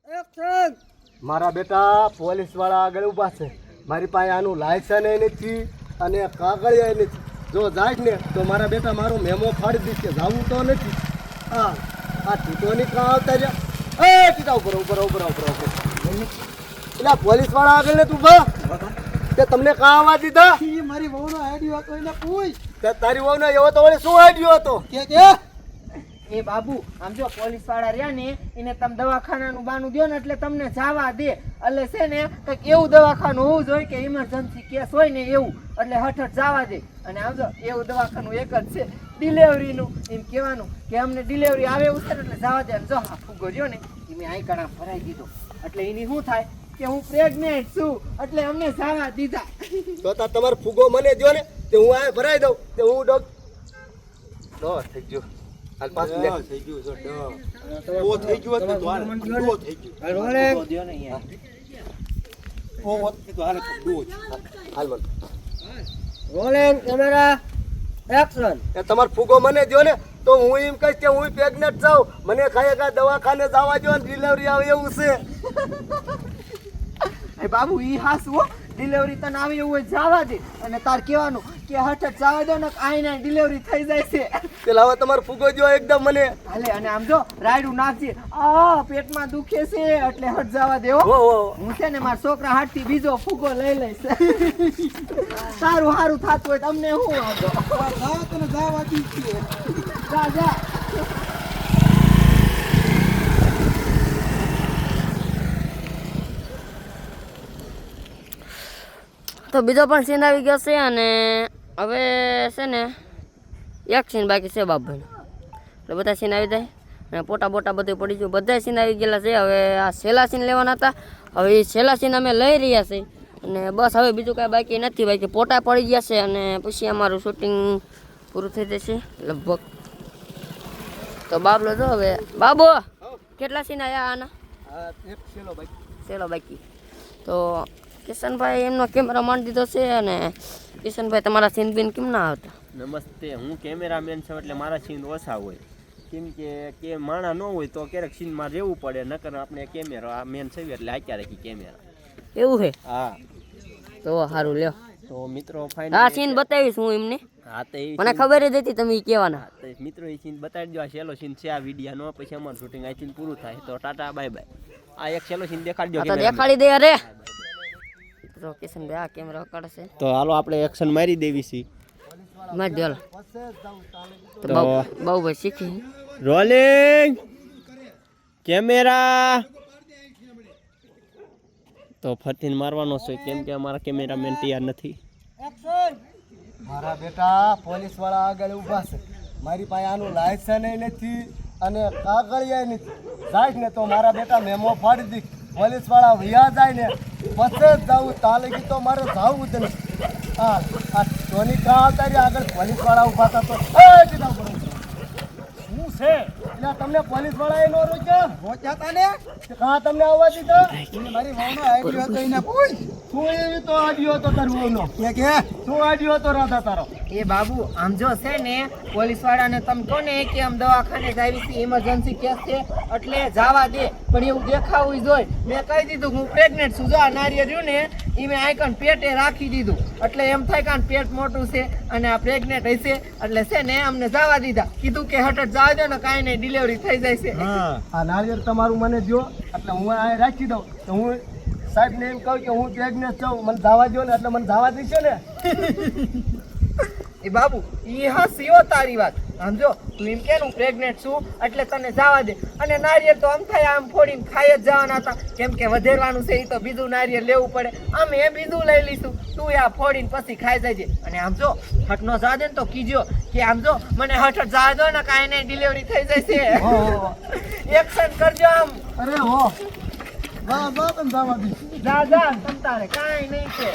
મારા બેટા પોલીસ વાળા આગળ ઊભા છે. મારી પાસે આનું લાયસન્સ નથી અને કાગળિયા નથી. જો જાય ને તો મારા બેટા મારો મેમો ફાડી દીધશે. જાવું તો નથી. હા આ ટીટોની કાં આવતા રહ્યા. એ ટીટા ઉપર ઉપર ઉપર ઉપર ઉપર એટલે પોલીસ વાળા આગળ ને તું તે તમને કાં આવવા દીધા? મારી વહુનો આઈડિયો હતો એને પૂછ. તારી વહુનો એવો તો વળી શું આઈડિયો હતો? કે એ બાબુ આમ જો પોલીસ વાળા રહ્યા ને એને તમે દવાખાનાનું બાનું દો ને એટલે તમને જવા દે. એટલે છે ને કંઈક એવું દવાખાનું હોવું જોઈએ કે ઇમરજન્સી કેસ હોય ને એવું, એટલે હઠ જવા દે. અને આમ જો એવું દવાખાનું એક જ છે ડિલિવરીનું. એમ કહેવાનું કે અમને ડિલિવરી આવે એવું છે ને એટલે જવા દે. અને જો આ ફૂગો રહ્યો ને એ મેં આઈકણા ભરાઈ દીધો એટલે એની શું થાય કે હું પ્રેગ્નેન્ટ છું એટલે અમને જવા દીધા. તો તમારો ફૂગો મને દો ને તે હું આ ભરાઈ દઉં તે હું થઈ ગયો. હાલ પાછું લે. થઈ ગયું છે ઓ થઈ ગયું હતું તો હાલ ડો થઈ ગયું. રોલે દયો ને યાર. ઓ હોત તો હાલ ડો હાલ મન રોલિંગ કેમેરા એક્શન. એ તમારો ફૂગો મને દો ને તો હું એમ કહીશ કે હું પ્રેગ્નેન્ટ છું. મને ખાય દવાખાને જવા દો ને ડિલિવરી આવે એવું છે. એ બાબુ ઈ હાસું ડિલિવરી તને આવી એવું હોય જવા દે. અને તાર કહેવાનું કે હઠ જવા દો ને આઈને ડિલિવરી થઈ જાય છે. પેલા હવે તમારો ફૂગો જો એકદમ મને હાલે. અને આમ જો રાયડું નાખજે. આ પેટમાં દુખે છે એટલે હટ જવા દે. હું છે ને મારા છોકરા હાથથી બીજો ફૂગો લઈ લઈશ. સારું સારું થતું હોય તમને શું વાંધો? તને જવા દીધી. જા જા. તો બીજો પણ સીન આવી ગયો છે અને હવે છે ને એક સીન બાકી છે બાપભાઈનો. એટલે બધા સીન આવી જાય અને પોટા બોટા બધું પડી ગયું. બધા સીન આવી ગયેલા છે. હવે આ છેલ્લા સીન લેવાના હતા. હવે એ છેલ્લા સીન અમે લઈ રહ્યા છીએ અને બસ હવે બીજું કાંઈ બાકી નથી. બાકી પોટા પડી ગયા છે અને પછી અમારું શૂટિંગ પૂરું થઈ જશે લગભગ. તો બાબલો જો હવે બાબો કેટલા સીન આવ્યા આના? છેલ્લો બાકી. તો કિશનભાઈ એમનો કેમેરા માંડી દીધો છે અને કિશનભાઈ તમારા સીન બીન કેમ ના આવતા? નમસ્તે, હું કેમેરામેન છું એટલે મારા સીન ઓછા હોય. કેમ કે માણા ન હોય તો ક્યારેક સીનમાં રહેવું પડે. નકર આપણે કેમેરો આ મેન છે એટલે આક્યા રાખી કેમેરા. એવું છે? હા તો સારું લ્યો. તો મિત્રો આ સીન બતાવીશ હું એમને. હા તો એ મને ખબર જ હતી તમે કહેવાના. મિત્રો એ સીન બતાવી દો. આ છેલ્લો સીન છે આ વિડીયાનો. પછી અમારું શૂટિંગ અહીંથી પૂરું થાય. તો ટાટા બાય બાય. આ એક છેલ્લો સીન દેખાડજો. તો દેખાડી દે. અરે તો કિશનભાઈ આ કેમેરા કાઢશે તો હાલો આપણે એક્શન મારી દેવી છે. મારી દો. તો બહુ ભાઈ શીખી. Rolling camera. તો ફરતીને મારવાનો છે કેમ કે અમારા કેમેરામેન તૈયાર નથી. મારા બેટા પોલીસ વાળા આગળ ઊભા છે. મારી પાસે આનું લાયસન્સ નથી અને કાગળિયા નથી. જાય ને તો મારા બેટા મેમો ફાડી દી. પોલીસ વાળા વૈયા જાય ને પછી જવું તાલગી તો મારે જવું જ નથી. હા આ ધોની કાં આવતા રહ્યા આગળ પોલીસ વાળા ઊભા હતા તો શું છે એટલે તમને પોલીસ વાળા એ નો રોક્યા? પહોંચ્યા ને કાં તમને આવવા દીધા? મારી વહુનો આઈડિયો હતો એને પૂછ. શું એવી તો આડ્યો હતો તારો વહુનો? કે શું આડ્યો હતો રાધા તારો? એ બાબુ આમ જો છે ને પોલીસ વાળાને તમે કહો ને કે આમ દવાખાને જ આવી છે ઇમરજન્સી કેસ છે એટલે જવા દે. પણ એવું દેખાવું જોઈએ. મેં કહી દીધું હું પ્રેગ્નેન્ટ છું. જો આ નારિયેળ રહ્યું ને એ મેં આઈકન પેટે રાખી દીધું એટલે એમ થાય કે પેટ મોટું છે અને આ પ્રેગ્નેન્ટ હશે એટલે છે ને અમને જવા દીધા. કીધું કે હઠ જવા દો ને કાંઈ નહીં ડિલિવરી થઈ જાય છે. આ નારિયેળ તમારું મને દો એટલે હું આ રાખી દઉં. તો હું સાહેબને એમ કહું કે હું પ્રેગ્નેન્ટ છું મને જવા દો ને એટલે મને જવા દેશે ને. એ બાબુ ઈ હસીઓ તારી વાત. આમ જો તું એમ કે હું પ્રેગ્નેન્ટ છું એટલે તને જવા દે. અને નારિયેળ તો આમ થાય આમ ફોડીને ખાઈ જ જવાના હતા. કેમ કે વધેરવાનું છે એ તો બીજું નારિયેળ લેવું પડે. અમે એ બીજું લઈ લઈશું. તું આ ફોડીને પછી ખાઈ જજે. અને આમ જો હટ નો જવા દે ને તો કીજો કે આમ જો મને હઠ જવા દો ને કાંઈ નહીં ડિલિવરી થઈ જશે. એક્શન કરજો આમ. અરે હો તમે જવા દી. જા જા તમ તારે કાંઈ નહીં છે.